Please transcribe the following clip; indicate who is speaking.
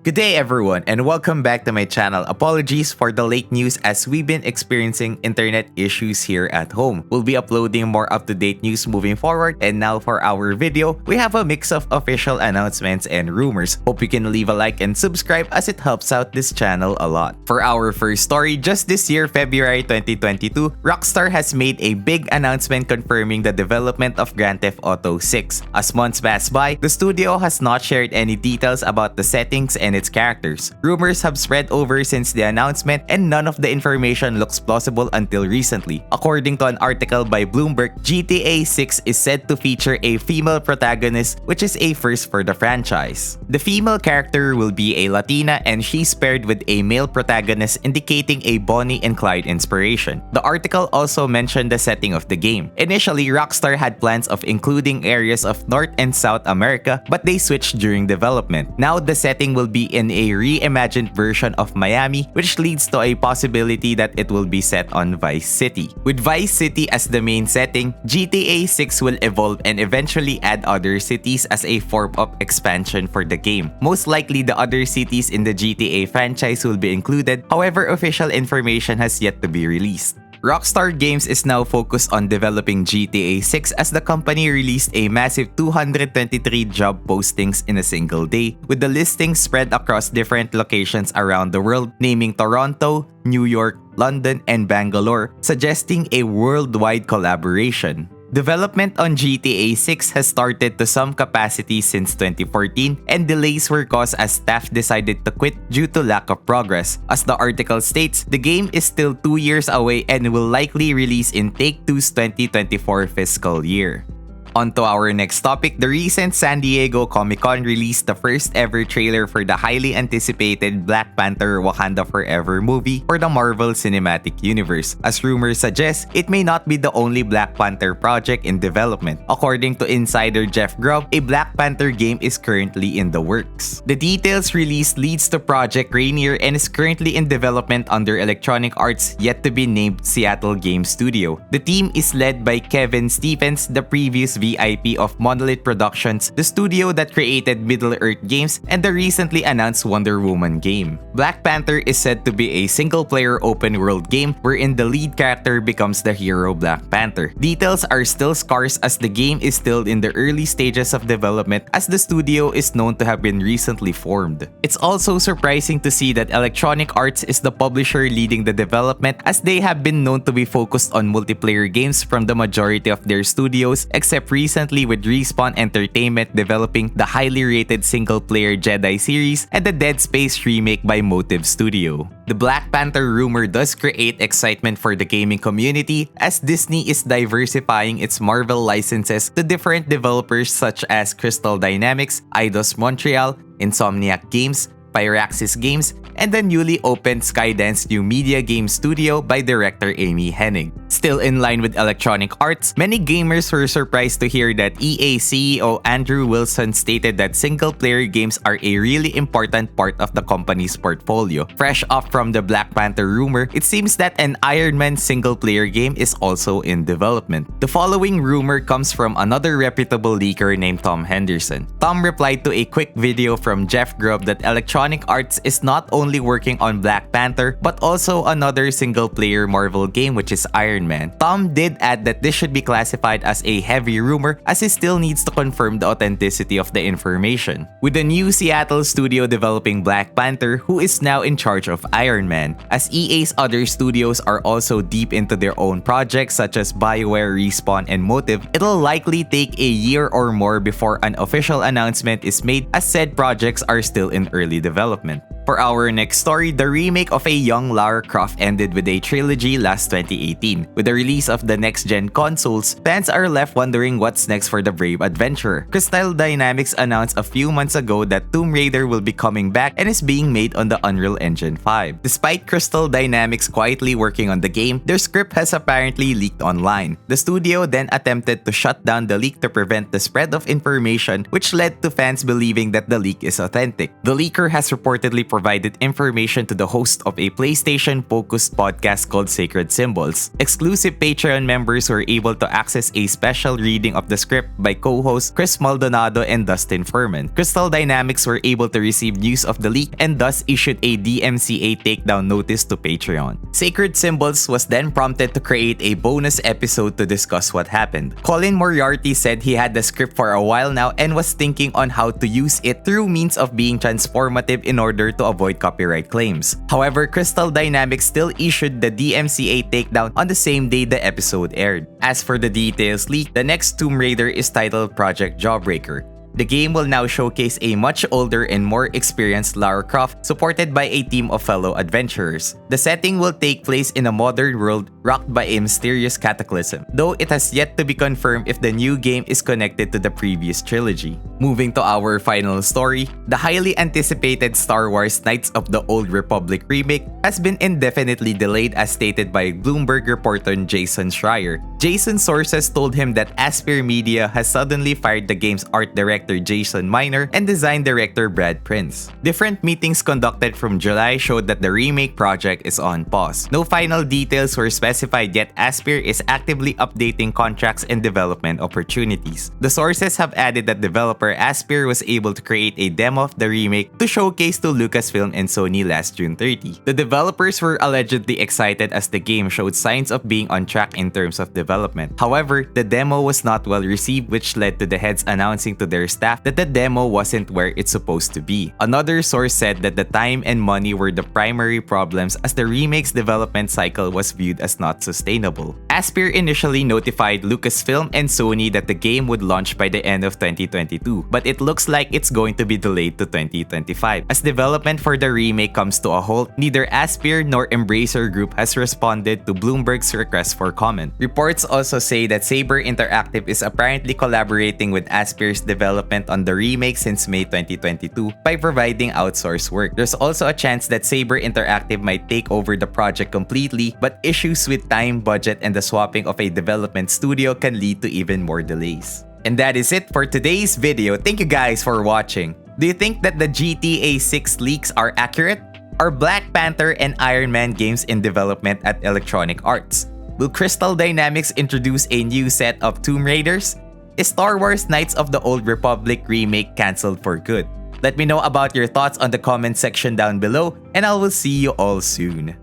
Speaker 1: Good day everyone and welcome back to my channel. Apologies for the late news as we've been experiencing internet issues here at home. We'll be uploading more up-to-date news moving forward, and now for our video, we have a mix of official announcements and rumors. Hope you can leave a like and subscribe as it helps out this channel a lot. For our first story, just this year, February 2022, Rockstar has made a big announcement confirming the development of Grand Theft Auto 6. As months pass by, the studio has not shared any details about the settings and its characters. Rumors have spread over since the announcement, and none of the information looks plausible until recently. According to an article by Bloomberg, GTA 6 is said to feature a female protagonist, which is a first for the franchise. The female character will be a Latina, and she's paired with a male protagonist, indicating a Bonnie and Clyde inspiration. The article also mentioned the setting of the game. Initially, Rockstar had plans of including areas of North and South America, but they switched during development. Now the setting will be in a reimagined version of Miami, which leads to a possibility that it will be set on Vice City. With Vice City as the main setting, GTA 6 will evolve and eventually add other cities as a form of expansion for the game. Most likely, the other cities in the GTA franchise will be included, however, official information has yet to be released. Rockstar Games is now focused on developing GTA 6 as the company released a massive 223 job postings in a single day, with the listings spread across different locations around the world, naming Toronto, New York, London, and Bangalore, suggesting a worldwide collaboration. Development on GTA 6 has started to some capacity since 2014, and delays were caused as staff decided to quit due to lack of progress. As the article states, the game is still 2 years away and will likely release in Take-Two's 2024 fiscal year. On to our next topic, the recent San Diego Comic-Con released the first ever trailer for the highly anticipated Black Panther Wakanda Forever movie for the Marvel Cinematic Universe. As rumors suggest, it may not be the only Black Panther project in development. According to insider Jeff Grubb, a Black Panther game is currently in the works. The details released leads to Project Rainier and is currently in development under Electronic Arts' yet to be named Seattle Game Studio. The team is led by Kevin Stephens, the previous VIP of Monolith Productions, the studio that created Middle-earth games and the recently announced Wonder Woman game. Black Panther is said to be a single-player open-world game wherein the lead character becomes the hero Black Panther. Details are still scarce as the game is still in the early stages of development, as the studio is known to have been recently formed. It's also surprising to see that Electronic Arts is the publisher leading the development, as they have been known to be focused on multiplayer games from the majority of their studios, except recently with Respawn Entertainment developing the highly rated single-player Jedi series and the Dead Space remake by Motive Studio. The Black Panther rumor does create excitement for the gaming community, as Disney is diversifying its Marvel licenses to different developers such as Crystal Dynamics, Eidos Montreal, Insomniac Games, Firaxis Games, and the newly opened Skydance New Media Game Studio by director Amy Hennig. Still in line with Electronic Arts, many gamers were surprised to hear that EA CEO Andrew Wilson stated that single-player games are a really important part of the company's portfolio. Fresh off from the Black Panther rumor, it seems that an Iron Man single-player game is also in development. The following rumor comes from another reputable leaker named Tom Henderson. Tom replied to a quick video from Jeff Grubb that Electronic Arts is not only working on Black Panther, but also another single-player Marvel game, which is Iron Man. Tom did add that this should be classified as a heavy rumor, as he still needs to confirm the authenticity of the information. With the new Seattle studio developing Black Panther, who is now in charge of Iron Man, as EA's other studios are also deep into their own projects such as BioWare, Respawn, and Motive, it'll likely take a year or more before an official announcement is made, as said projects are still in early development. For our next story, the remake of a young Lara Croft ended with a trilogy last 2018. With the release of the next-gen consoles, fans are left wondering what's next for the brave adventurer. Crystal Dynamics announced a few months ago that Tomb Raider will be coming back and is being made on the Unreal Engine 5. Despite Crystal Dynamics quietly working on the game, their script has apparently leaked online. The studio then attempted to shut down the leak to prevent the spread of information, which led to fans believing that the leak is authentic. The leaker has reportedly provided information to the host of a PlayStation-focused podcast called Sacred Symbols. Exclusive Patreon members were able to access a special reading of the script by co-hosts Chris Maldonado and Dustin Furman. Crystal Dynamics were able to receive news of the leak and thus issued a DMCA takedown notice to Patreon. Sacred Symbols was then prompted to create a bonus episode to discuss what happened. Colin Moriarty said he had the script for a while now and was thinking on how to use it through means of being transformative in order to avoid copyright claims. However, Crystal Dynamics still issued the DMCA takedown on the same day the episode aired. As for the details leaked, the next Tomb Raider is titled Project Jawbreaker. The game will now showcase a much older and more experienced Lara Croft supported by a team of fellow adventurers. The setting will take place in a modern world rocked by a mysterious cataclysm, though it has yet to be confirmed if the new game is connected to the previous trilogy. Moving to our final story, the highly anticipated Star Wars Knights of the Old Republic remake has been indefinitely delayed as stated by Bloomberg reporter Jason Schreier. Jason's sources told him that Aspyr Media has suddenly fired the game's art director Jason Miner and design director Brad Prince. Different meetings conducted from July showed that the remake project is on pause. No final details were specified yet Aspyr is actively updating contracts and development opportunities. The sources have added that developer Aspyr was able to create a demo of the remake to showcase to Lucasfilm and Sony last June 30. The developers were allegedly excited as the game showed signs of being on track in terms of development. However, the demo was not well received, which led to the heads announcing to their staff that the demo wasn't where it's supposed to be. Another source said that the time and money were the primary problems as the remake's development cycle was viewed as not sustainable. Aspyr initially notified Lucasfilm and Sony that the game would launch by the end of 2022, but it looks like it's going to be delayed to 2025. As development for the remake comes to a halt, neither Aspyr nor Embracer Group has responded to Bloomberg's request for comment. Reports also say that Saber Interactive is apparently collaborating with Aspyr's development on the remake since May 2022 by providing outsourced work. There's also a chance that Saber Interactive might take over the project completely, but issues with time, budget, and the swapping of a development studio can lead to even more delays. And that is it for today's video. Thank you guys for watching. Do you think that the GTA 6 leaks are accurate? Are Black Panther and Iron Man games in development at Electronic Arts? Will Crystal Dynamics introduce a new set of Tomb Raiders? Is Star Wars Knights of the Old Republic remake cancelled for good? Let me know about your thoughts on the comment section down below, and I will see you all soon.